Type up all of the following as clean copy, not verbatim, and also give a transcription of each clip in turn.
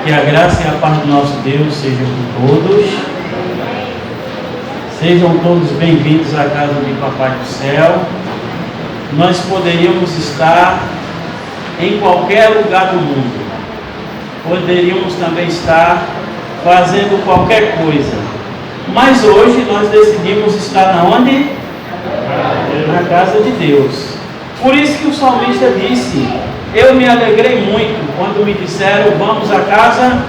Que a graça e a paz do nosso Deus sejam com todos. Sejam todos bem-vindos à casa de Papai do Céu. Nós poderíamos estar em qualquer lugar do mundo. Poderíamos também estar fazendo qualquer coisa. Mas hoje nós decidimos estar na onde? Na casa de Deus. Por isso que o salmista disse: eu me alegrei muito quando me disseram, vamos à casa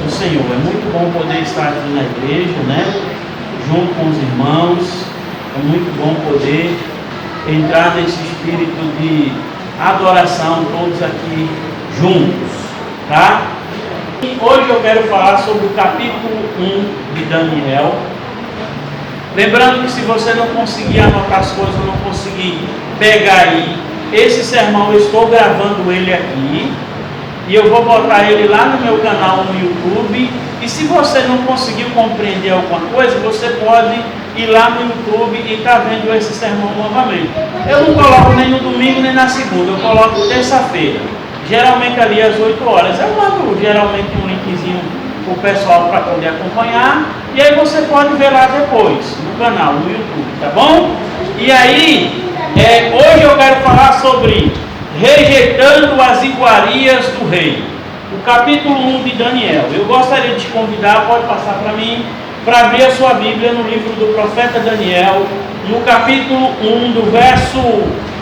do Senhor. É muito bom poder estar aqui na igreja, né? Junto com os irmãos. É muito bom poder entrar nesse espírito de adoração, todos aqui juntos, tá? E hoje eu quero falar sobre o capítulo 1 de Daniel. Lembrando que se você não conseguir anotar as coisas, não conseguir pegar aí, esse sermão eu estou gravando ele aqui e eu vou botar ele lá no meu canal no YouTube. E se você não conseguiu compreender alguma coisa, você pode ir lá no YouTube e estar vendo esse sermão novamente. Eu não coloco nem no domingo nem na segunda, eu coloco terça-feira, geralmente ali às 8 horas. Eu mando geralmente um linkzinho para o pessoal para poder acompanhar, e aí você pode ver lá depois no canal, no YouTube, tá bom? E aí, hoje eu quero falar sobre rejeitando as iguarias do rei, o capítulo 1 de Daniel. Eu gostaria de te convidar, pode passar para mim, para abrir a sua Bíblia no livro do profeta Daniel, no capítulo 1, do verso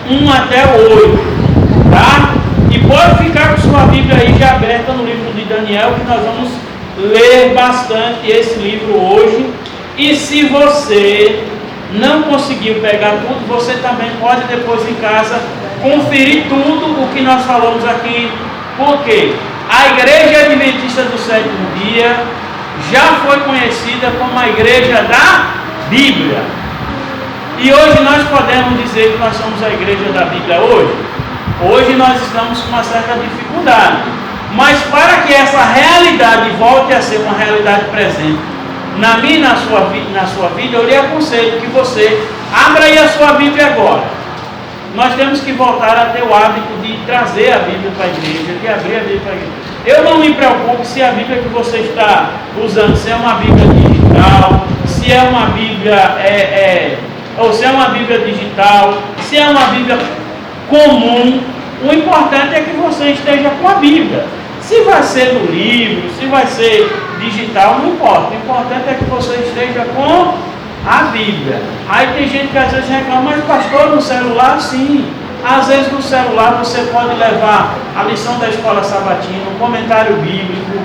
1 até 8, tá? E pode ficar com sua Bíblia aí já aberta no livro de Daniel, que nós vamos ler bastante esse livro hoje. E se você não conseguiu pegar tudo, você também pode depois em casa conferir tudo o que nós falamos aqui, porque a Igreja Adventista do Sétimo Dia já foi conhecida como a Igreja da Bíblia. E hoje nós podemos dizer que nós somos a Igreja da Bíblia hoje? Hoje nós estamos com uma certa dificuldade. Mas para que essa realidade volte a ser uma realidade presente na minha e na sua vida, eu lhe aconselho que você abra aí a sua Bíblia agora. Nós temos que voltar a ter o hábito de trazer a Bíblia para a igreja, de abrir a Bíblia para a igreja. Eu não me preocupo se a Bíblia que você está usando, se é uma Bíblia digital, se é uma Bíblia ou se é uma Bíblia digital, se é uma Bíblia comum. O importante é que você esteja com a Bíblia. Se vai ser no livro, se vai ser digital, não importa. O importante é que você esteja com a Bíblia. Aí tem gente que às vezes reclama, mas pastor, no celular sim. Às vezes no celular você pode levar a lição da escola sabatina, um comentário bíblico,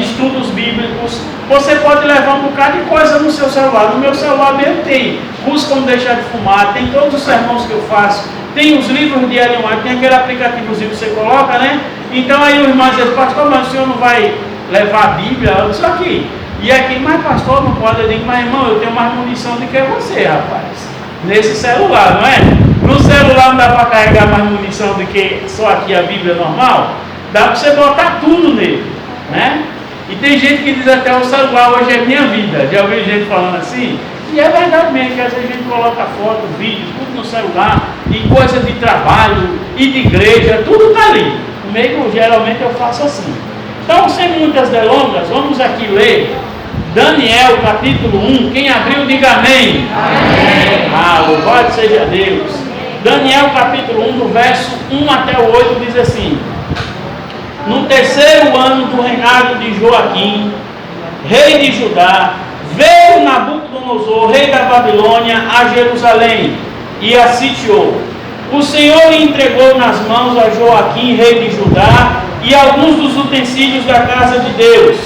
estudos bíblicos. Você pode levar um bocado de coisa no seu celular. No meu celular mesmo tem Busca Como Deixar de Fumar, tem todos os sermões que eu faço, tem os livros de Ellen White, tem aquele aplicativozinho que você coloca, né? Então aí o irmão diz, pastor, mas o senhor não vai levar a Bíblia? Eu disse aqui. E aqui, mas pastor, não pode. Eu digo, mas irmão, eu tenho mais munição do que você, rapaz. Nesse celular, não é? No celular não dá para carregar mais munição do que só aqui a Bíblia normal? Dá para você botar tudo nele, né? E tem gente que diz até, o celular hoje é minha vida. Já ouviu gente falando assim? E é verdade mesmo, que às vezes a gente coloca foto, vídeo, tudo no celular, e coisa de trabalho, e de igreja, tudo está ali. Comigo, geralmente eu faço assim. Então, sem muitas delongas, vamos aqui ler Daniel capítulo 1. Quem abriu, diga amém. Amém. Louvado seja Deus. Daniel capítulo 1, do verso 1 até o 8, diz assim: no terceiro ano do reinado de Joaquim, rei de Judá, veio Nabucodonosor, rei da Babilônia, a Jerusalém e a sitiou. O Senhor lhe entregou nas mãos a Joaquim, rei de Judá, e alguns dos utensílios da casa de Deus.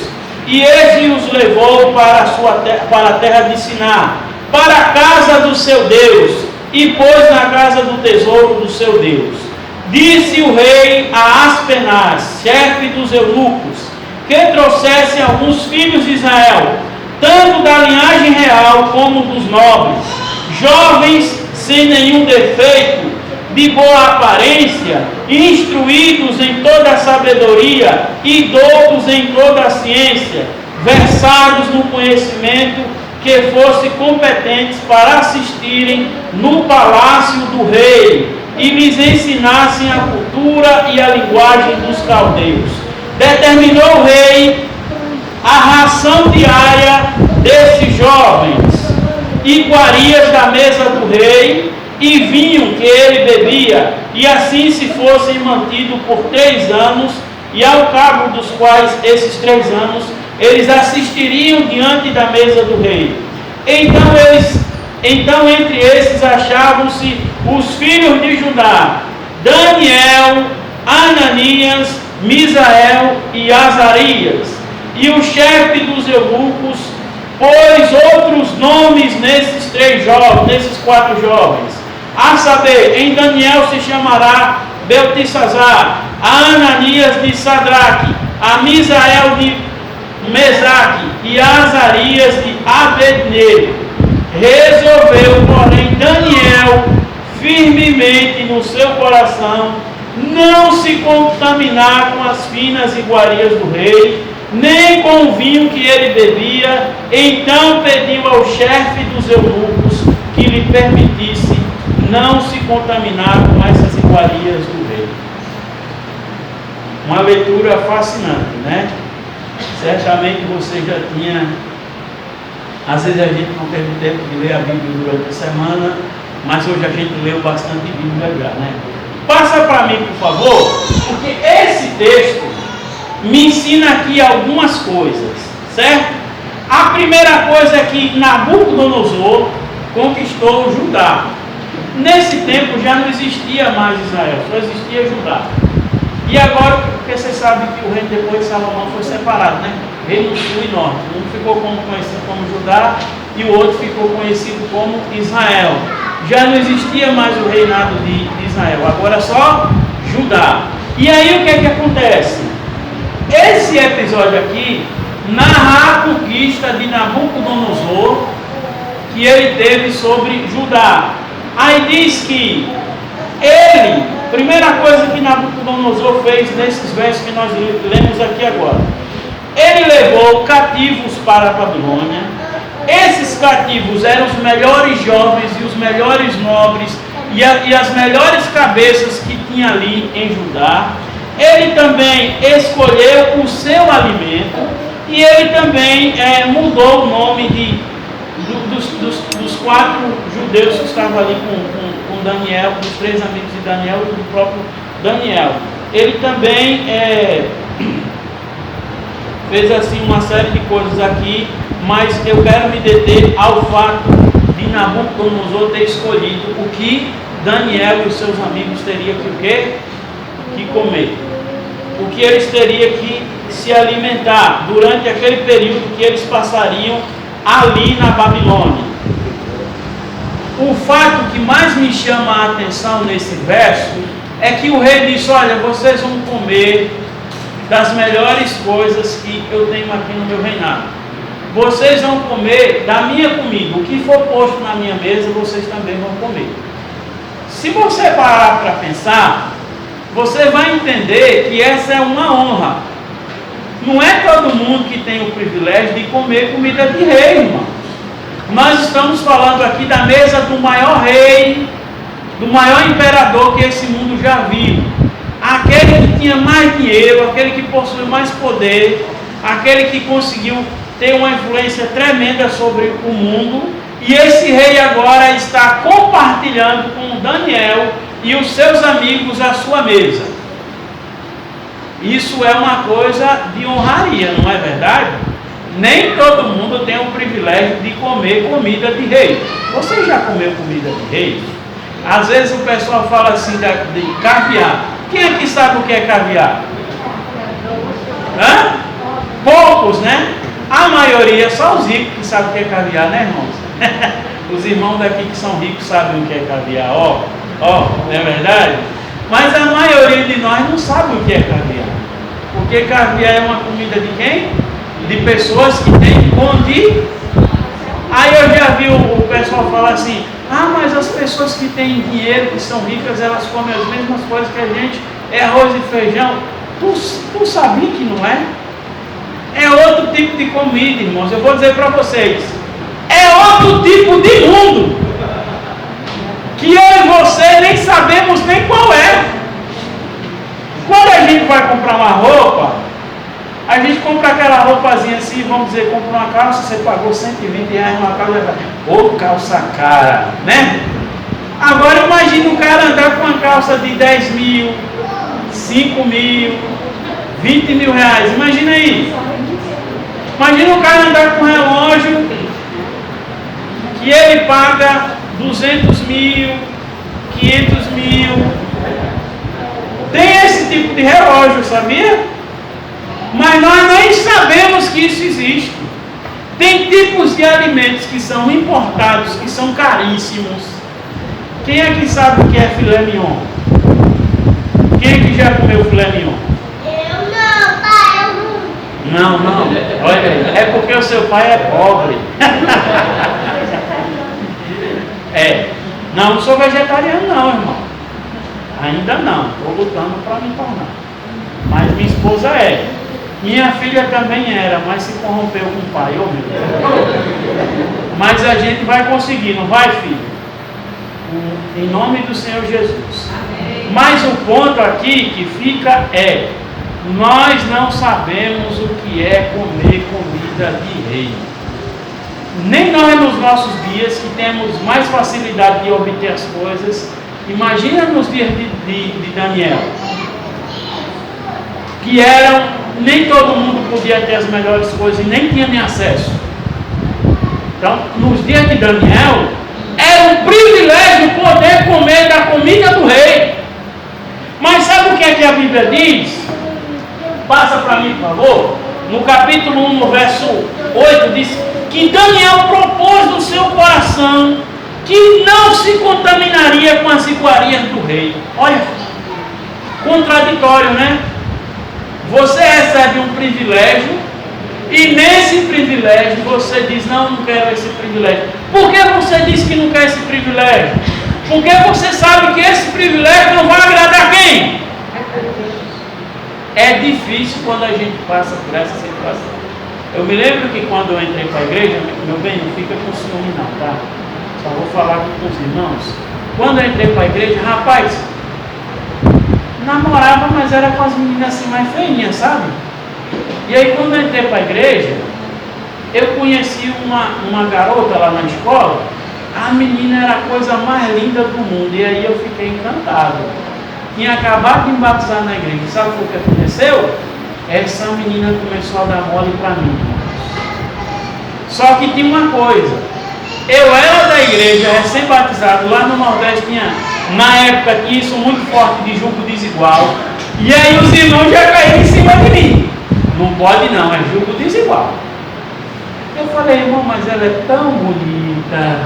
E ele os levou para a terra de Siná, para a casa do seu Deus, e pôs na casa do tesouro do seu Deus. Disse o rei a Aspenaz, chefe dos eunucos, que trouxesse alguns filhos de Israel, tanto da linhagem real como dos nobres, jovens sem nenhum defeito, de boa aparência, instruídos em toda a sabedoria e doutos em toda a ciência, versados no conhecimento, que fossem competentes para assistirem no palácio do rei e lhes ensinassem a cultura e a linguagem dos caldeus. Determinou o ração diária desses jovens, iguarias da mesa do rei e vinho que ele bebia, e assim se fossem mantidos por 3 anos, e ao cabo dos quais esses 3 anos eles assistiriam diante da mesa do rei. Então entre esses achavam-se os filhos de Judá, Daniel, Ananias, Misael e Azarias, e o chefe dos eunucos pôs outros nomes nesses 4 jovens, a saber, em Daniel se chamará Beltesazar, a Ananias de Sadraque, a Misael de Mesaque e a Azarias de Abednego. Resolveu, porém, Daniel firmemente no seu coração não se contaminar com as finas iguarias do rei, nem com o vinho que ele bebia. Então pediu ao chefe dos eunucos que lhe permitisse não se contaminar com essas iguarias do rei. Uma leitura fascinante, né? Certamente você já tinha, às vezes a gente não teve tempo de ler a Bíblia durante a semana, mas hoje a gente leu bastante Bíblia já, né? Passa para mim, por favor, porque esse texto me ensina aqui algumas coisas, certo? A primeira coisa é que Nabucodonosor conquistou Judá. Nesse tempo já não existia mais Israel, só existia Judá. E agora, porque você sabe que o reino depois de Salomão foi separado, né? Reino sul e norte. Um ficou conhecido como Judá e o outro ficou conhecido como Israel. Já não existia mais o reinado de Israel, agora só Judá. E aí o que é que acontece? Esse episódio aqui narra a conquista de Nabucodonosor que ele teve sobre Judá. Aí diz que ele, primeira coisa que Nabucodonosor fez nesses versos que nós lemos aqui agora, ele levou cativos para a Babilônia. Esses cativos eram os melhores jovens e os melhores nobres e as melhores cabeças que tinha ali em Judá. Ele também escolheu o seu alimento e ele também mudou o nome dos 4 judeus que estavam ali com Daniel, dos 3 amigos de Daniel e do próprio Daniel. Ele também fez assim uma série de coisas aqui, mas eu quero me deter ao fato de Nabucodonosor ter escolhido o que Daniel e os seus amigos teriam que comer, o que eles teriam que se alimentar durante aquele período que eles passariam ali na Babilônia. O fato que mais me chama a atenção nesse verso é que o rei disse: olha, vocês vão comer das melhores coisas que eu tenho aqui no meu reinado. Vocês vão comer da minha comida. O que for posto na minha mesa, vocês também vão comer. Se você parar para pensar, você vai entender que essa é uma honra. Não é todo mundo que tem o privilégio de comer comida de rei, irmão. Nós estamos falando aqui da mesa do maior rei, do maior imperador que esse mundo já viu. Aquele que tinha mais dinheiro, aquele que possui mais poder, aquele que conseguiu ter uma influência tremenda sobre o mundo. E esse rei agora está compartilhando com Daniel e os seus amigos a sua mesa. Isso é uma coisa de honraria, não é verdade? Nem todo mundo tem o privilégio de comer comida de rei. Você já comeu comida de rei? Às vezes o pessoal fala assim de caviar. Quem aqui sabe o que é caviar? Hã? Poucos, né? A maioria, só os ricos que sabem o que é caviar, né, irmãos? Os irmãos daqui que são ricos sabem o que é caviar, ó, não é verdade? Mas a maioria de nós não sabe o que é caviar. Porque caviar é uma comida de quem? De pessoas que têm onde. Aí eu já vi o pessoal falar assim: ah, mas as pessoas que têm dinheiro, que são ricas, elas comem as mesmas coisas que a gente, é arroz e feijão. Tu sabia que não é? É outro tipo de comida, irmãos. Eu vou dizer para vocês, é outro tipo de mundo, que eu e você nem sabemos nem qual é. Quando a gente vai comprar uma roupa, a A gente compra aquela roupazinha assim, vamos dizer, compra uma calça, você pagou R$120 numa calça, ô calça cara, né? Agora imagine um cara andar com uma calça de 10 mil, 5 mil, 20 mil reais, imagina aí. Imagina um cara andar com um relógio que ele paga 200 mil, 500 mil. Tem esse tipo de relógio, sabia? Mas nós nem sabemos que isso existe. Tem tipos de alimentos que são importados, que são caríssimos. Quem é que sabe o que é filé mignon? Quem é que já comeu filé mignon? Eu não, pai, eu não. Não. Olha aí, é porque o seu pai é pobre. Não sou vegetariano não, irmão. Ainda não, estou lutando para me tornar. Mas minha esposa é. Minha filha também era, mas se corrompeu com o pai, meu Deus. Mas a gente vai conseguir, não vai, filho? Em nome do Senhor Jesus. Mas o ponto aqui que fica é: nós não sabemos o que é comer comida de rei. Nem nós nos nossos dias, que temos mais facilidade de obter as coisas. Imagina nos dias de Daniel, que nem todo mundo podia ter as melhores coisas e nem tinha nem acesso. Então, nos dias de Daniel, era um privilégio poder comer da comida do rei. Mas sabe o que é que a Bíblia diz? Passa para mim, por favor. No capítulo 1, no verso 8, diz que Daniel propôs no seu coração que não se contaminaria com as iguarias do rei. Olha, contraditório, né? Você recebe um privilégio e nesse privilégio você diz: não quero esse privilégio. Por que você diz que não quer esse privilégio? Porque você sabe que esse privilégio não vai agradar quem? É difícil quando a gente passa por essa situação. Eu me lembro que quando eu entrei para a igreja, meu bem, não fica com ciúme não, tá? Só vou falar com os irmãos. Quando eu entrei para a igreja, rapaz, namorava, mas era com as meninas assim mais feinhas, sabe? E aí quando eu entrei para a igreja, eu conheci uma garota lá na escola. A menina era a coisa mais linda do mundo. E aí eu fiquei encantado. Tinha acabado de me batizar na igreja. Sabe o que aconteceu? Essa menina começou a dar mole para mim. Só que tinha uma coisa. Eu era da igreja, recém-batizado, lá no Nordeste tinha, na época, tinha isso muito forte de julgo desigual. E aí os irmãos já caíram em cima de mim. Não pode não, é julgo desigual. Eu falei: irmão, mas ela é tão bonita.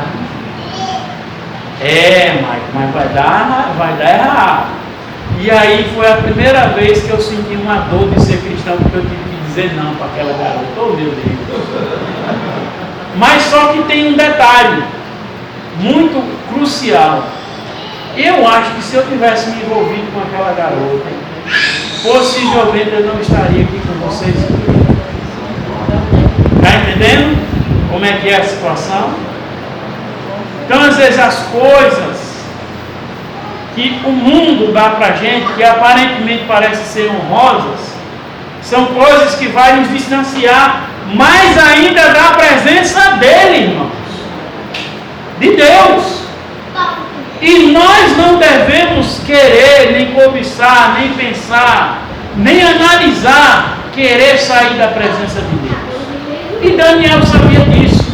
Mas vai dar errado. E aí foi a primeira vez que eu senti uma dor de ser cristão, porque eu tive que dizer não para aquela garota. Oh, meu Deus. Mas só que tem um detalhe muito crucial. Eu acho que se eu tivesse me envolvido com aquela garota, possivelmente eu não estaria aqui com vocês. Está entendendo como é que é a situação? Então, às vezes, as coisas que o mundo dá para a gente, que aparentemente parecem ser honrosas, são coisas que vão nos distanciar mais ainda da presença dele, irmãos, de Deus. E nós não devemos querer, nem cobiçar, nem pensar, nem analisar, querer sair da presença de Deus. E Daniel sabia disso.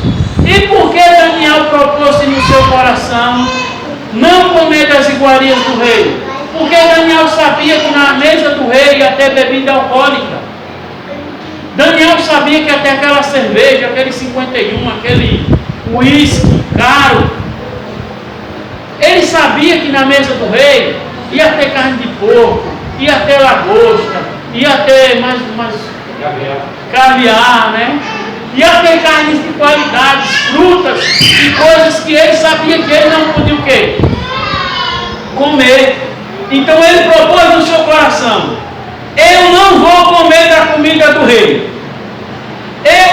E por que Daniel propôs no seu coração não comer das iguarias do rei? Porque Daniel sabia que na mesa do rei ia ter bebida alcoólica. Daniel sabia que até aquela cerveja, aquele 51, aquele uísque caro, ele sabia que na mesa do rei ia ter carne de porco, ia ter lagosta, ia ter mais caviar, né? Ia ter carnes de qualidade, frutas e coisas que ele sabia que ele não podia o quê? Comer. Então ele propôs no seu coração: eu não vou comer da comida do rei.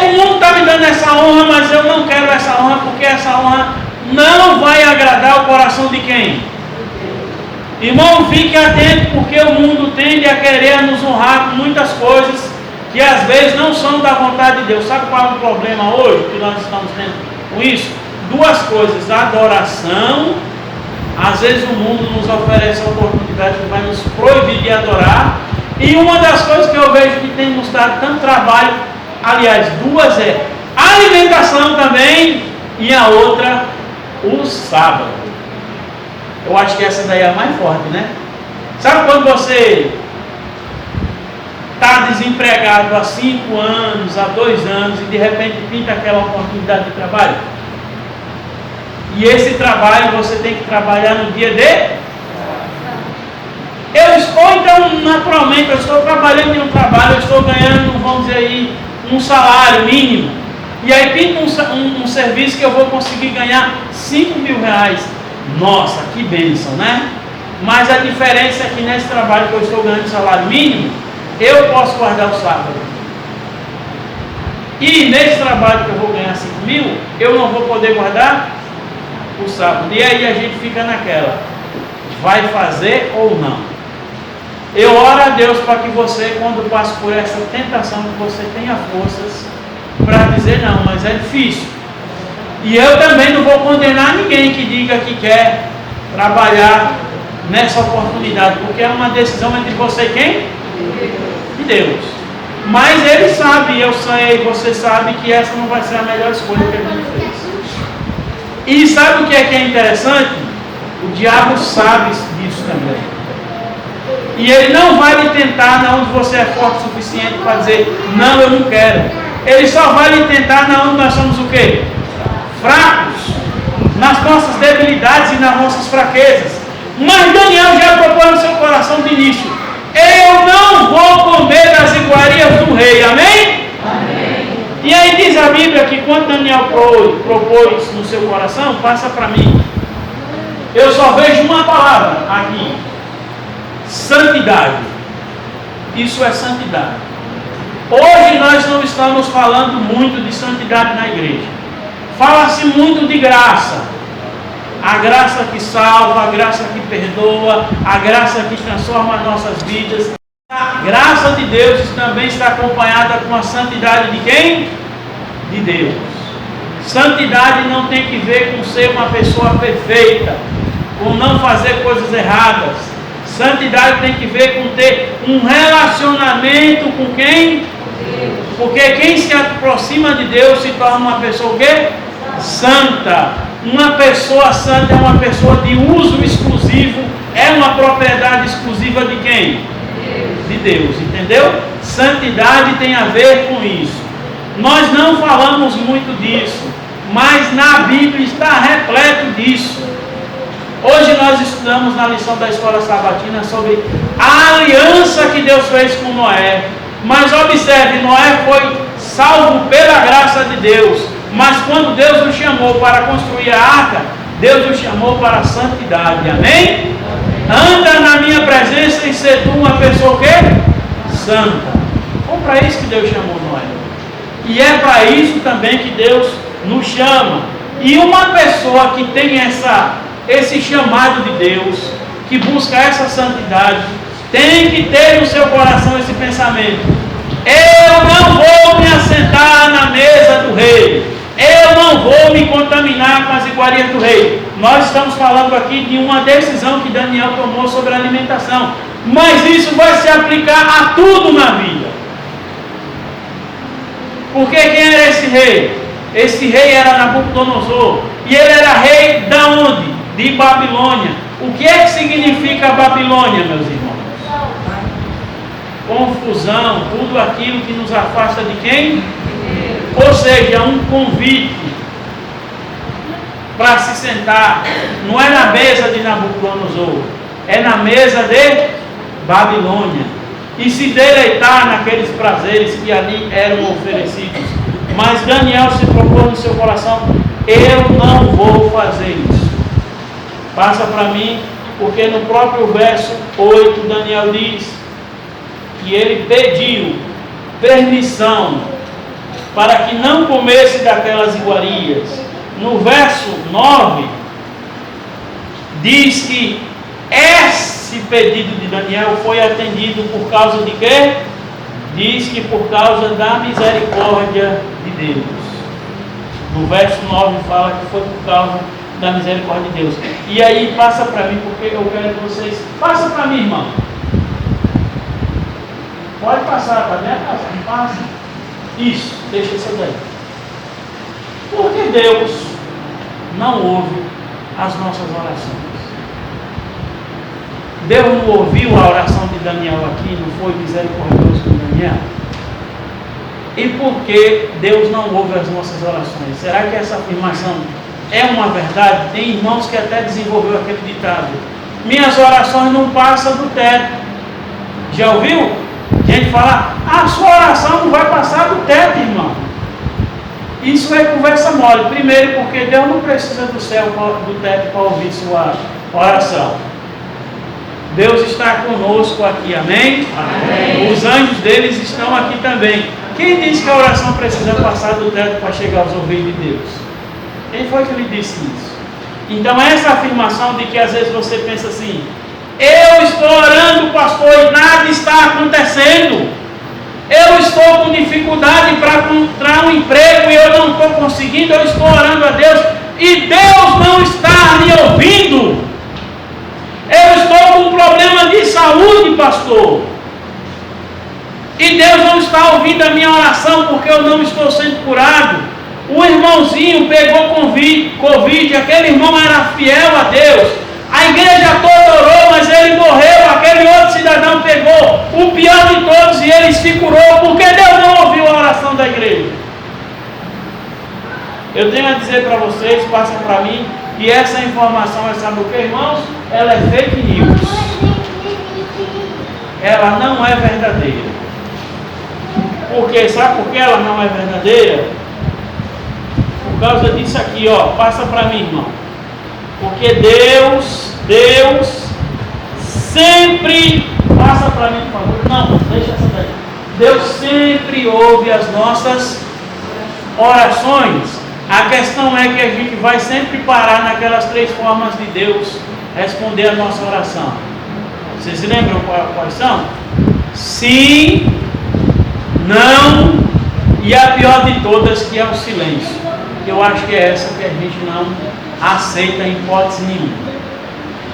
O mundo está me dando essa honra, mas eu não quero essa honra, porque essa honra não vai agradar o coração de quem? Irmão, fique atento, porque o mundo tende a querer nos honrar com muitas coisas que às vezes não são da vontade de Deus. Sabe qual é o problema hoje que nós estamos tendo com isso? Duas coisas: a adoração. Às vezes o mundo nos oferece a oportunidade que vai nos proibir de adorar. E uma das coisas que eu vejo que tem nos dado tanto trabalho, aliás, duas é a alimentação também, e a outra, o sábado. Eu acho que essa daí é a mais forte, né? Sabe quando você está desempregado há 5 anos, há 2 anos, e de repente pinta aquela oportunidade de trabalho? E esse trabalho você tem que trabalhar no dia de... Ou então, naturalmente, eu estou trabalhando em um trabalho, eu estou ganhando, vamos dizer aí, um salário mínimo. E aí pinta um serviço que eu vou conseguir ganhar 5 mil reais. Nossa, que bênção, né? Mas a diferença é que nesse trabalho que eu estou ganhando salário mínimo, eu posso guardar o sábado. E nesse trabalho que eu vou ganhar 5 mil, eu não vou poder guardar o sábado. E aí a gente fica naquela: vai fazer ou não? Eu oro a Deus para que você, quando passe por essa tentação, que você tenha forças para dizer não, mas é difícil. E eu também não vou condenar ninguém que diga que quer trabalhar nessa oportunidade, porque é uma decisão entre você e quem? E Deus. Mas Ele sabe, eu sei, você sabe que essa não vai ser a melhor escolha que a gente fez. E sabe o que é interessante? O diabo sabe disso também. E ele não vai lhe tentar na onde você é forte o suficiente para dizer, não, eu não quero. Ele só vai lhe tentar na onde nós somos o quê? Fracos. Nas nossas debilidades e nas nossas fraquezas. Mas Daniel já propôs no seu coração de início: eu não vou comer das iguarias do rei. Amém? Amém. E aí diz a Bíblia que quando Daniel propôs no seu coração, passa para mim, eu só vejo uma palavra aqui: santidade. Isso é santidade. Hoje nós não estamos falando muito de santidade na igreja. Fala-se muito de graça. A graça que salva, a graça que perdoa, a graça que transforma as nossas vidas. A graça de Deus também está acompanhada com a santidade de quem? De Deus. Santidade não tem que ver com ser uma pessoa perfeita, com não fazer coisas erradas. Santidade tem que ver com ter um relacionamento com quem? Porque quem se aproxima de Deus se torna uma pessoa o quê? Santa. Uma pessoa santa é uma pessoa de uso exclusivo, é uma propriedade exclusiva de quem? De Deus, entendeu? Santidade tem a ver com isso. Nós não falamos muito disso, mas na Bíblia está repleto disso. Hoje nós estudamos na lição da escola sabatina sobre a aliança que Deus fez com Noé. Mas observe, Noé foi salvo pela graça de Deus. Mas quando Deus o chamou para construir a arca, Deus o chamou para a santidade. Amém? Anda na minha presença e ser tu uma pessoa o quê? Santa. Foi para isso que Deus chamou Noé. E é para isso também que Deus nos chama. E uma pessoa que tem esse chamado de Deus, que busca essa santidade, tem que ter no seu coração esse pensamento: eu não vou me assentar na mesa do rei, eu não vou me contaminar com as iguarias do rei. Nós estamos falando aqui de uma decisão que Daniel tomou sobre a alimentação, mas isso vai se aplicar a tudo na vida. Porque quem era esse rei? Esse rei era Nabucodonosor. E ele era rei da onde? De Babilônia. O que é que significa Babilônia, meus irmãos? Confusão, tudo aquilo que nos afasta de quem? Ou seja, um convite para se sentar. Não é na mesa de Nabucodonosor, é na mesa de Babilônia. E se deleitar naqueles prazeres que ali eram oferecidos. Mas Daniel se propôs no seu coração: eu não vou fazer isso. Passa para mim, porque no próprio verso 8, Daniel diz que ele pediu permissão para que não comesse daquelas iguarias. No verso 9, diz que esse pedido de Daniel foi atendido por causa de quê? diz que por causa da misericórdia de Deus. No verso 9 fala que foi por causa da misericórdia de Deus. E aí passa para mim, porque eu quero que vocês... Passa para mim, irmão. Pode passar, para minha casa, passa. Isso, deixa isso daí. Porque Deus não ouve as nossas orações. Deus não ouviu a oração de Daniel aqui, não foi misericordioso com Daniel? E por que Deus não ouve as nossas orações? Será que essa afirmação é uma verdade? Tem irmãos que até desenvolveu aquele ditado: minhas orações não passam do teto. Já ouviu? Gente falar: a sua oração não vai passar do teto, irmão. Isso é conversa mole. Primeiro, porque Deus não precisa do céu, do teto, para ouvir sua oração. Deus está conosco aqui, amém? Amém? Os anjos deles estão aqui também. Quem disse que a oração precisa passar do teto para chegar aos ouvidos de Deus? Quem foi que lhe disse isso? Então essa afirmação de que às vezes você pensa assim: eu estou orando, pastor, e nada está acontecendo. Eu estou com dificuldade para encontrar um emprego e eu não estou conseguindo. Eu estou orando a Deus e Deus não está me ouvindo. Eu estou com um problema de saúde, pastor, e Deus não está ouvindo a minha oração porque eu não estou sendo curado. O irmãozinho pegou Covid, aquele irmão era fiel a Deus. A igreja toda orou, mas ele morreu. Aquele outro cidadão pegou o pior de todos e ele se curou, porque Deus não ouviu a oração da igreja. Eu tenho a dizer para vocês, passa para mim, que essa informação é, sabe o que, irmãos? Ela é fake news. Ela não é verdadeira. Porque, sabe por que ela não é verdadeira? Por causa disso aqui, ó. Passa para mim, irmão. Porque Deus sempre... Passa para mim, por favor. Não, deixa essa daí. Deus sempre ouve as nossas orações. A questão é que a gente vai sempre parar naquelas 3 formas de Deus responder a nossa oração. Vocês se lembram quais são? Sim, não, e a pior de todas, que é o silêncio. Eu acho que é essa que a gente não aceita em hipótese nenhuma.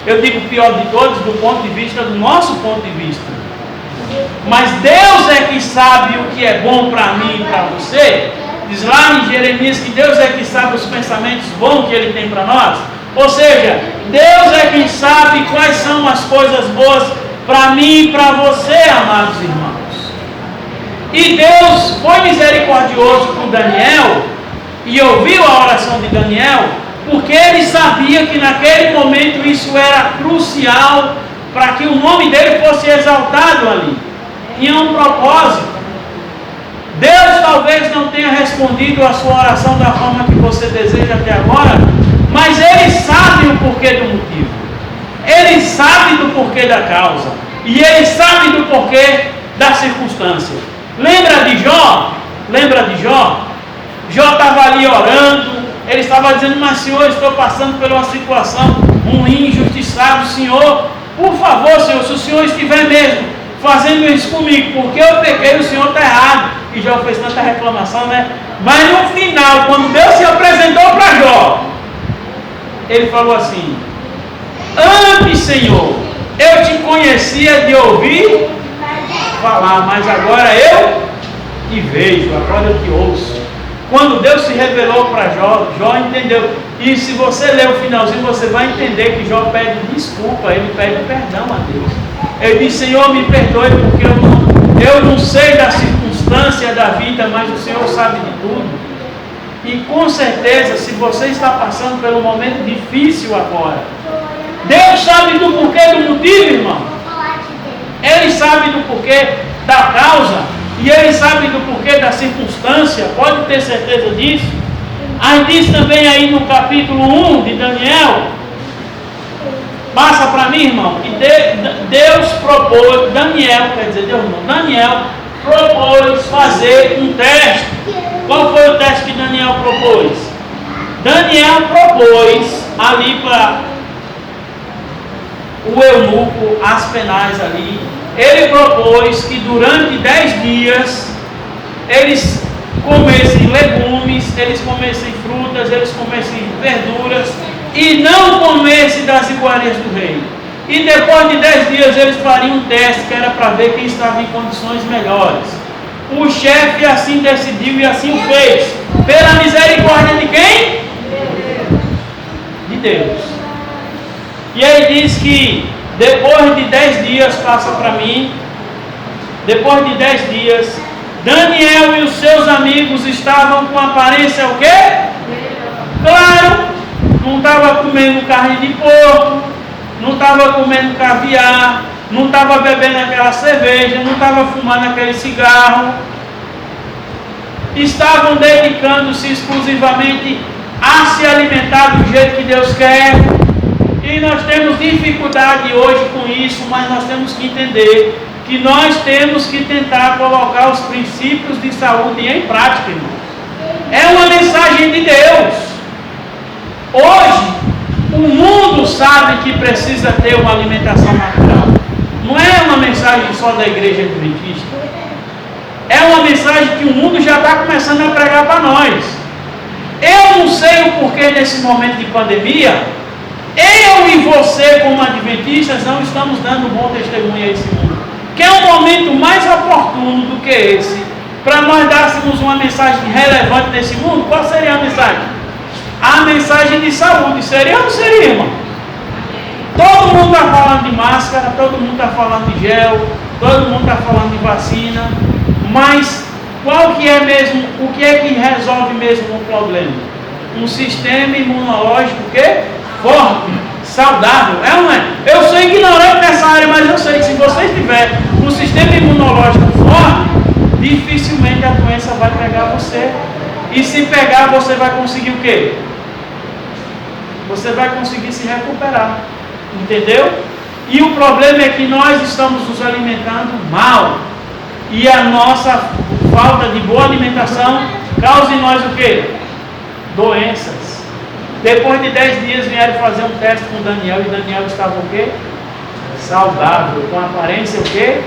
Eu digo pior de todas do ponto de vista do nosso ponto de vista. Mas Deus é que sabe o que é bom para mim e para você. Diz lá em Jeremias que Deus é que sabe os pensamentos bons que Ele tem para nós. Ou seja, Deus é quem sabe quais são as coisas boas para mim e para você, amados irmãos. E Deus foi misericordioso com Daniel e ouviu a oração de Daniel, porque Ele sabia que naquele momento isso era crucial para que o nome dele fosse exaltado ali. Tinha um propósito. Deus talvez não tenha respondido a sua oração da forma que você deseja até agora, mas Ele sabe o porquê do motivo. Ele sabe do porquê da causa. E Ele sabe do porquê da circunstância. Lembra de Jó? Lembra de Jó? Jó estava ali orando. Ele estava dizendo: mas Senhor, eu estou passando por uma situação ruim, injustiçado. Senhor, por favor, Senhor, se o Senhor estiver mesmo fazendo isso comigo, porque eu pequei, o Senhor está errado. E Jó fez tanta reclamação, né? Mas no final, quando Deus se apresentou para Jó, Ele falou assim: antes, Senhor, eu te conhecia de ouvir falar, mas agora eu te vejo, agora eu te ouço. Quando Deus se revelou para Jó, Jó entendeu. E se você ler o finalzinho, você vai entender que Jó pede desculpa, ele pede perdão a Deus. Ele diz: Senhor, me perdoe, porque eu não sei da circunstância da vida, mas o Senhor sabe de tudo. E com certeza, se você está passando por um momento difícil agora, Deus sabe do porquê do motivo, irmão. Ele sabe do porquê da causa. E Ele sabe do porquê da circunstância. Pode ter certeza disso. Aí diz também aí no capítulo 1 de Daniel. Passa para mim, irmão. Que Deus propôs, Daniel propôs fazer um teste. Qual foi o teste que Daniel propôs? Daniel propôs ali para o eunuco Aspenaz ali. ele propôs que durante 10 dias eles comessem legumes, eles comessem frutas, eles comessem verduras e não comessem das iguarias do rei. E depois de 10 dias eles fariam um teste que era para ver quem estava em condições melhores. O chefe assim decidiu e assim o fez. Pela misericórdia de quem? De Deus. E ele diz que depois de 10 dias, passa para mim, depois de 10 dias, Daniel e os seus amigos estavam com aparência o quê? Claro, não estava comendo carne de porco, não estava comendo caviar, não estava bebendo aquela cerveja, não estava fumando aquele cigarro. Estavam dedicando-se exclusivamente a se alimentar do jeito que Deus quer. E nós temos dificuldade hoje com isso, mas nós temos que entender que nós temos que tentar colocar os princípios de saúde em prática, irmãos. É uma mensagem de Deus. Hoje, o mundo sabe que precisa ter uma alimentação natural. Não é uma mensagem só da igreja adventista. É uma mensagem que o mundo já está começando a pregar para nós. Eu não sei o porquê nesse momento de pandemia, eu e você como adventistas não estamos dando bom testemunho a esse mundo. Que é um momento mais oportuno do que esse, para nós dássemos uma mensagem relevante nesse mundo. Qual seria a mensagem? A mensagem de saúde. Seria ou não seria, irmão? Todo mundo está falando de máscara, todo mundo está falando de gel, todo mundo está falando de vacina, mas qual que é mesmo, o que é que resolve mesmo o problema? Um sistema imunológico que forte, saudável, é ou não é? Eu sou ignorante nessa área, mas eu sei que se você tiver um sistema imunológico forte, dificilmente a doença vai pegar você. E se pegar, você vai conseguir o quê? Você vai conseguir se recuperar. Entendeu? E o problema é que nós estamos nos alimentando mal. E a nossa falta de boa alimentação causa em nós o quê? Doenças. Depois de 10 dias vieram fazer um teste com Daniel e Daniel estava o quê? Saudável, com aparência o quê?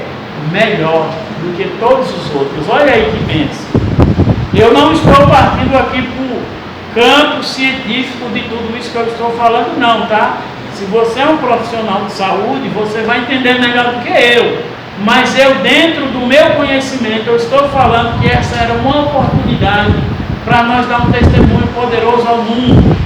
Melhor do que todos os outros. Olha aí que bênção. Eu não estou partindo aqui para o campo científico de tudo isso que eu estou falando, não, tá? Se você é um profissional de saúde, você vai entender melhor do que eu. Mas eu, dentro do meu conhecimento, eu estou falando que essa era uma oportunidade para nós dar um testemunho poderoso ao mundo.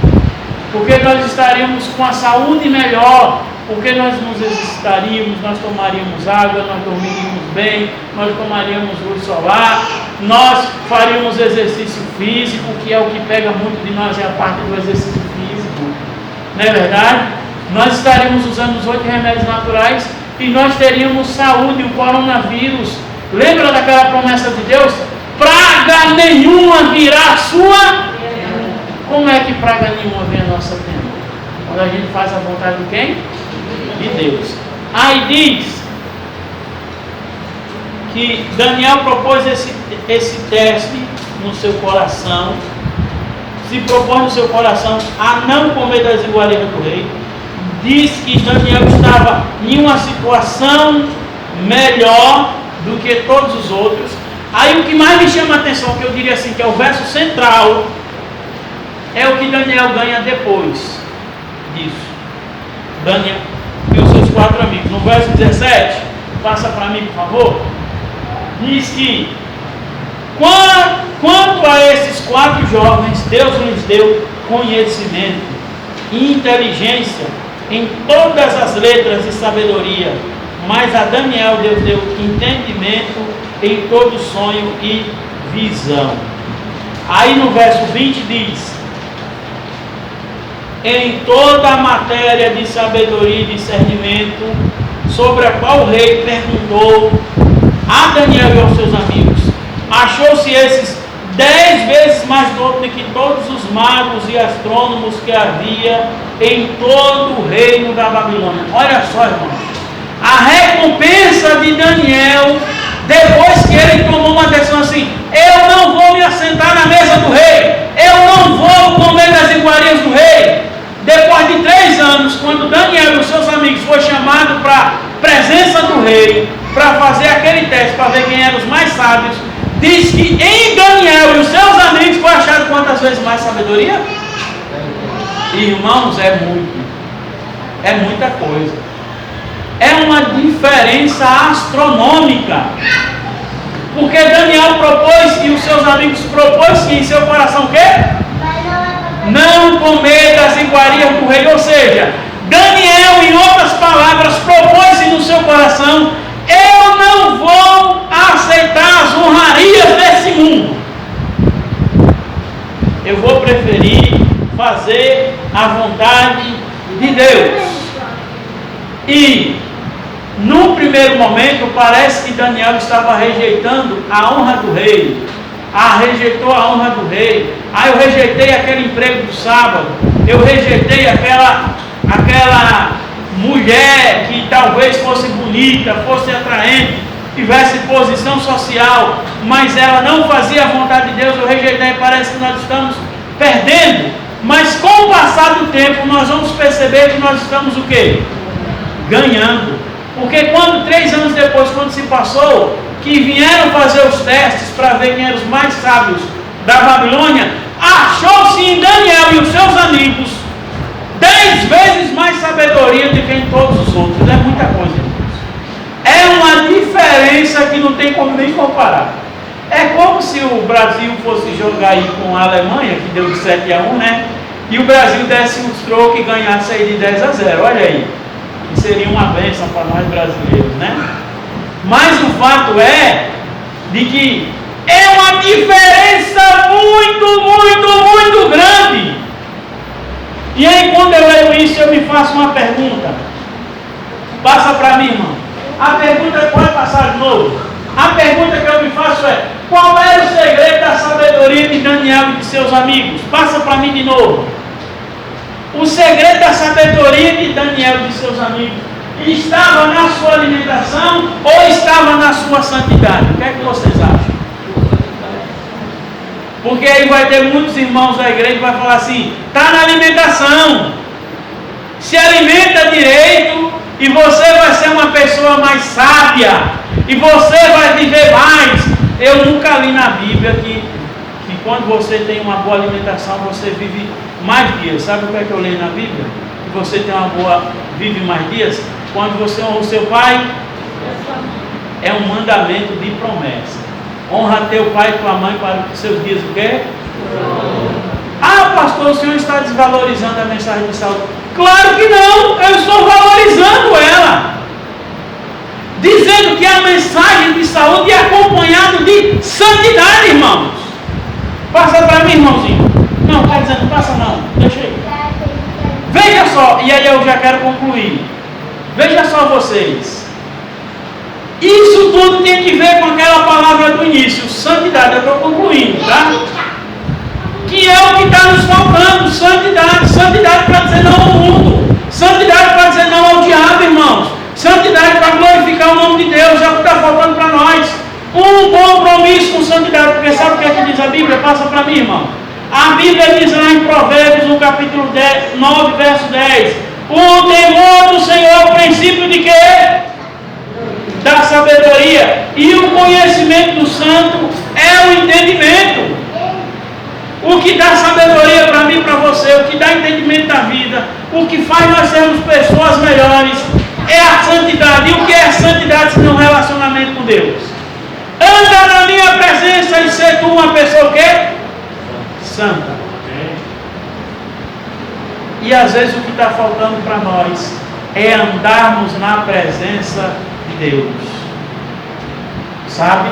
Porque nós estaríamos com a saúde melhor, porque nós nos exercitaríamos, nós tomaríamos água, nós dormiríamos bem, nós tomaríamos luz solar, nós faríamos exercício físico, que é o que pega muito de nós, é a parte do exercício físico, não é verdade? Nós estaríamos usando os 8 remédios naturais e nós teríamos saúde. O coronavírus, lembra daquela promessa de Deus? Praga nenhuma virá a sua. Como é que praga nenhuma vem a nossa tenda? Quando a gente faz a vontade de quem? De Deus. Aí diz que Daniel propôs esse teste no seu coração, se propôs no seu coração a não comer das iguarias do rei. Diz que Daniel estava em uma situação melhor do que todos os outros. Aí o que mais me chama a atenção, que eu diria assim, que é o verso central, é o que Daniel ganha depois disso. Daniel e os seus 4 amigos. No verso 17, passa para mim, por favor. Diz que quanto a esses 4 jovens, Deus lhes deu conhecimento e inteligência em todas as letras e sabedoria, mas a Daniel Deus deu entendimento em todo sonho e visão. Aí no verso 20 diz: em toda a matéria de sabedoria e discernimento, sobre a qual o rei perguntou a Daniel e aos seus amigos, achou-se esses 10 vezes mais doto do que todos os magos e astrônomos que havia em todo o reino da Babilônia. Olha só, irmão, a recompensa de Daniel, depois que ele tomou uma decisão assim: eu não vou me assentar na mesa do rei, eu não vou comer das iguarias do rei. Depois de 3 anos, quando Daniel e os seus amigos foram chamados para a presença do rei, para para ver quem eram os mais sábios, diz que em Daniel e os seus amigos foi achado quantas vezes mais sabedoria? Irmãos, é muita coisa. É uma diferença astronômica. Porque Daniel propôs e os seus amigos propôs que em seu coração o quê? Não comer das iguarias do rei. Ou seja, Daniel, em outras palavras, propôs no seu coração: eu não vou aceitar as honrarias desse mundo. Eu vou preferir fazer a vontade de Deus. E no primeiro momento parece que Daniel estava rejeitando a honra do rei. Rejeitou a honra do rei. Eu rejeitei aquele emprego do sábado. Eu rejeitei aquela mulher que talvez fosse bonita, fosse atraente, tivesse posição social, mas ela não fazia a vontade de Deus. Eu rejeitei. Parece que nós estamos perdendo. Mas com o passar do tempo nós vamos perceber que nós estamos o quê? Ganhando. Porque quando 3 anos depois, quando se passou, que vieram fazer os testes para ver quem eram os mais sábios da Babilônia, achou-se em Daniel e os seus amigos 10 vezes mais sabedoria do que em todos os outros. É muita coisa, irmãos. É uma diferença que não tem como nem comparar. É como se o Brasil fosse jogar aí com a Alemanha, que deu de 7-1, né? E o Brasil desse uns trocos e ganhasse aí de 10-0. Olha aí. Que seria uma bênção para nós brasileiros, né? Mas o fato é de que é uma diferença muito grande. E aí quando eu leio isso, eu me faço uma pergunta. Passa para mim, irmão. A pergunta pode passar de novo. A pergunta que eu me faço é: qual era o segredo da sabedoria de Daniel e de seus amigos? Passa para mim de novo. O segredo da sabedoria de Daniel e de seus amigos estava na sua alimentação ou estava na sua santidade? O que é que vocês acham? Porque aí vai ter muitos irmãos da igreja que vai falar assim: está na alimentação, se alimenta direito e você vai ser uma pessoa mais sábia e você vai viver mais. Eu nunca li na Bíblia que quando você tem uma boa alimentação você vive mais dias. Sabe o que é que eu leio na Bíblia? Que você tem uma boa, vive mais dias. Quando você honra o seu pai, é um mandamento de promessa. Honra teu pai e tua mãe para que seus dias o quê? Pastor, o senhor está desvalorizando a mensagem de saúde. Claro que não, eu estou valorizando ela, dizendo que a mensagem de saúde é acompanhada de santidade, irmãos. Passa para mim, irmãozinho. Não, está dizendo, passa não, deixa aí. Veja só, e aí eu já quero concluir. Veja só vocês. Isso tudo tem que ver com aquela palavra do início, santidade. Eu estou concluindo, tá? Que é o que está nos faltando, santidade. Santidade para dizer não ao mundo. Santidade para dizer não ao diabo, irmãos. Santidade para glorificar o nome de Deus. É o que está faltando para nós. Um compromisso com santidade. Porque sabe o que é que diz a Bíblia? Passa para mim, irmão. A Bíblia diz lá em Provérbios, no capítulo 9, verso 10: o temor do Senhor é o princípio de quê? Da sabedoria. E o conhecimento do santo é o entendimento. O que dá sabedoria para mim e para você, o que dá entendimento da vida, o que faz nós sermos pessoas melhores, é a santidade. E o que é a santidade se não um relacionamento com Deus? Anda na minha presença e ser tu uma pessoa o quê? Santa. E às vezes o que está faltando para nós é andarmos na presença de Deus. Sabe?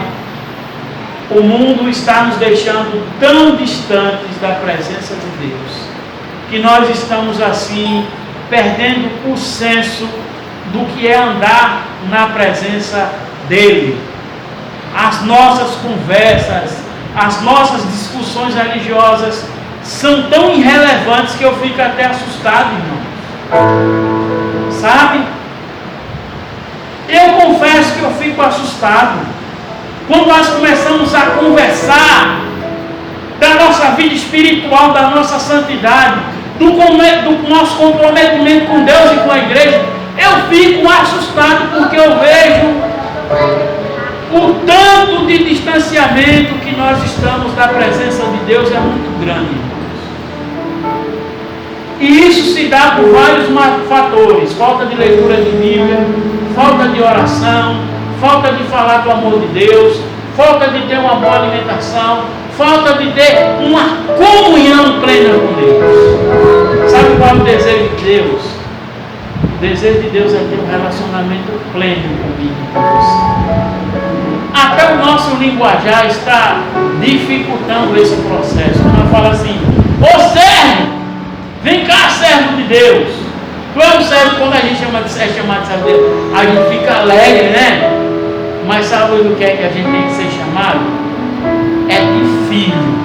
O mundo está nos deixando tão distantes da presença de Deus, que nós estamos assim, perdendo o senso do que é andar na presença dEle. As nossas conversas, as nossas discussões religiosas são tão irrelevantes que eu fico até assustado, irmão. Sabe? Eu confesso que eu fico assustado quando nós começamos a conversar da nossa vida espiritual, da nossa santidade, do nosso comprometimento com Deus e com a igreja. Eu fico assustado porque eu vejo O tanto de distanciamento que nós estamos da presença de Deus é muito grande, irmãos. E isso se dá por vários fatores: falta de leitura de Bíblia, falta de oração, falta de falar do amor de Deus, falta de ter uma boa alimentação, falta de ter uma comunhão plena com Deus. Sabe qual é o desejo de Deus? O desejo de Deus é ter um relacionamento pleno comigo e com você. Até o nosso linguajar está dificultando esse processo. Quando eu falo assim: ô servo, vem cá, servo de Deus. Tu é um servo, quando a gente é chamado de servo de Deus, a gente fica alegre, né? Mas sabe do que é que a gente tem que ser chamado? É de filho.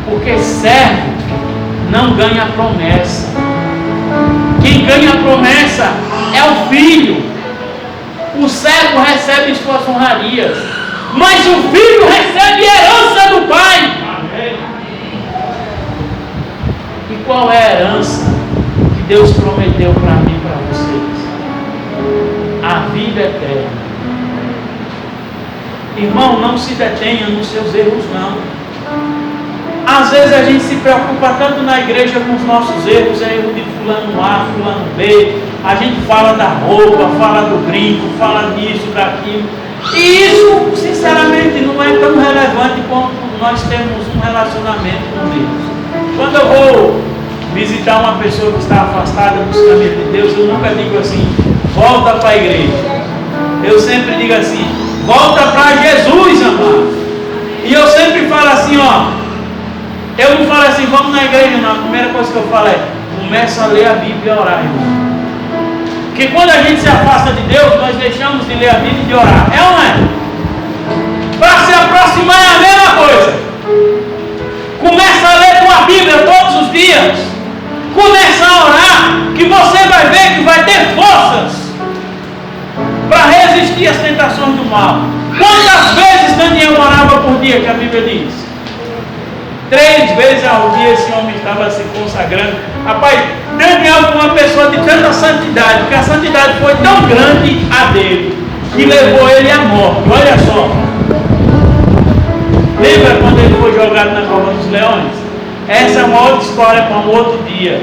Porque servo não ganha promessa. Quem ganha promessa é o filho. O servo recebe suas honrarias, mas o filho recebe a herança do pai. Amém. E qual é a herança que Deus prometeu para mim e para vocês? A vida eterna. Irmão, não se detenha nos seus erros, não. Às vezes a gente se preocupa tanto na igreja com os nossos erros, é erro de fulano A, fulano B. A gente fala da roupa, fala do brinco, fala disso, daquilo. E isso, sinceramente, não é tão relevante quanto nós temos um relacionamento com Deus. Quando eu vou visitar uma pessoa que está afastada dos caminhos de Deus, eu nunca digo assim: volta para a igreja. Eu sempre digo assim: volta para Jesus, amado. E eu sempre falo assim, ó. Eu não falo assim: vamos na igreja, não. A primeira coisa que eu falo é: começa a ler a Bíblia e orar, irmão. Porque quando a gente se afasta de Deus, nós deixamos de ler a Bíblia e de orar. É ou não é? Para se aproximar é a mesma coisa. Começa a ler tua Bíblia todos os dias. Começa a orar, que você vai ver que vai ter forças para resistir às tentações do mal. Quantas vezes Daniel orava por dia, que a Bíblia diz? 3 vezes ao dia esse homem estava se consagrando. Rapaz, Daniel foi uma pessoa de tanta santidade, que a santidade foi tão grande a dele, que levou ele à morte. Olha só. Lembra quando ele foi jogado na cova dos leões? Essa é uma outra história para um outro dia.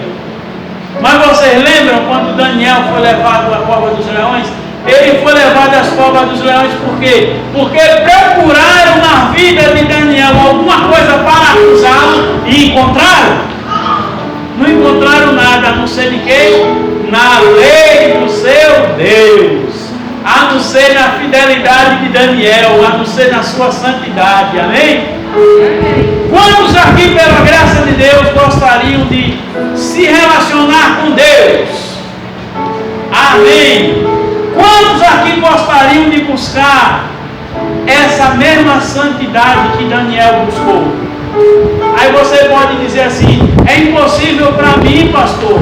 Mas vocês lembram quando Daniel foi levado à cova dos leões? Ele foi levado às covas dos leões por quê? Porque procuraram na vida de Daniel alguma coisa para acusá-lo e encontraram? Não encontraram nada, a não ser de quem? Na lei do seu Deus, a não ser na fidelidade de Daniel, a não ser na sua santidade. Amém? Quantos aqui, pela graça de Deus, gostariam de se relacionar com Deus? Amém? Quantos aqui gostariam de buscar essa mesma santidade que Daniel buscou? Aí você pode dizer assim: é impossível para mim, pastor.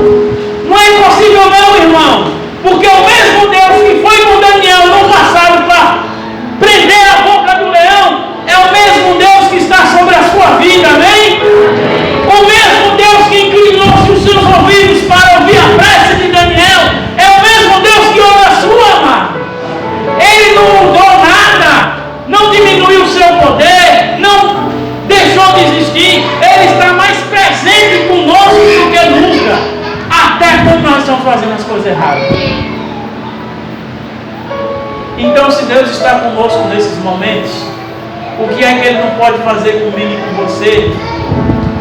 Não é impossível não, irmão. Porque o mesmo Deus que foi com Daniel no passado para prender a boca do leão, é o mesmo Deus que está sobre a sua vida, amém? O mesmo Deus que inclinou-se os seus ouvidos para ouvir a prece de Daniel, é o mesmo Deus que ouve a sua, amado. Ele não mudou nada, não diminuiu o seu poder, não deixou de existir. Ele está mais presente conosco do que nunca, até quando nós estamos fazendo as coisas erradas. Então, se Deus está conosco nesses momentos, o que é que Ele não pode fazer comigo e com você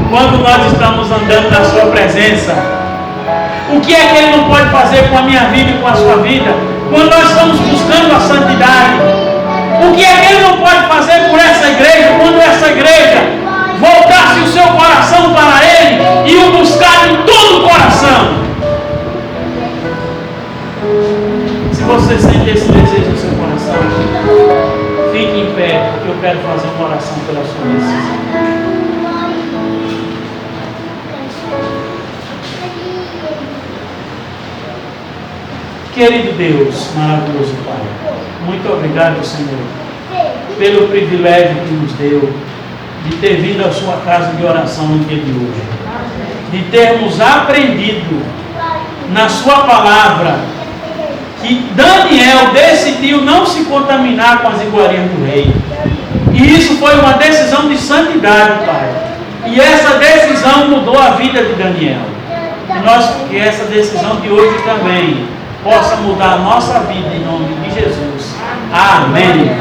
quando nós estamos andando na sua presença? O que é que Ele não pode fazer com a minha vida e com a sua vida quando nós estamos buscando a santidade? O que é que Ele não pode fazer por essa igreja quando essa igreja voltasse o seu coração para Ele e o buscar de todo o coração? Se você sente esse desejo no seu coração, fique em pé, porque eu quero fazer uma oração pela sua decisão. Querido Deus, maravilhoso Pai, muito obrigado, Senhor, pelo privilégio que nos deu de ter vindo à sua casa de oração no dia de hoje, de termos aprendido na sua palavra que Daniel decidiu não se contaminar com as iguarias do rei. E isso foi uma decisão de santidade, Pai. E essa decisão mudou a vida de Daniel. Que essa decisão de hoje também possa mudar a nossa vida em nome de Jesus. Amém.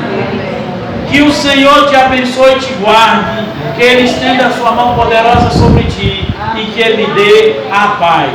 Que o Senhor te abençoe e te guarde, que Ele estenda a sua mão poderosa sobre ti e que Ele dê a paz.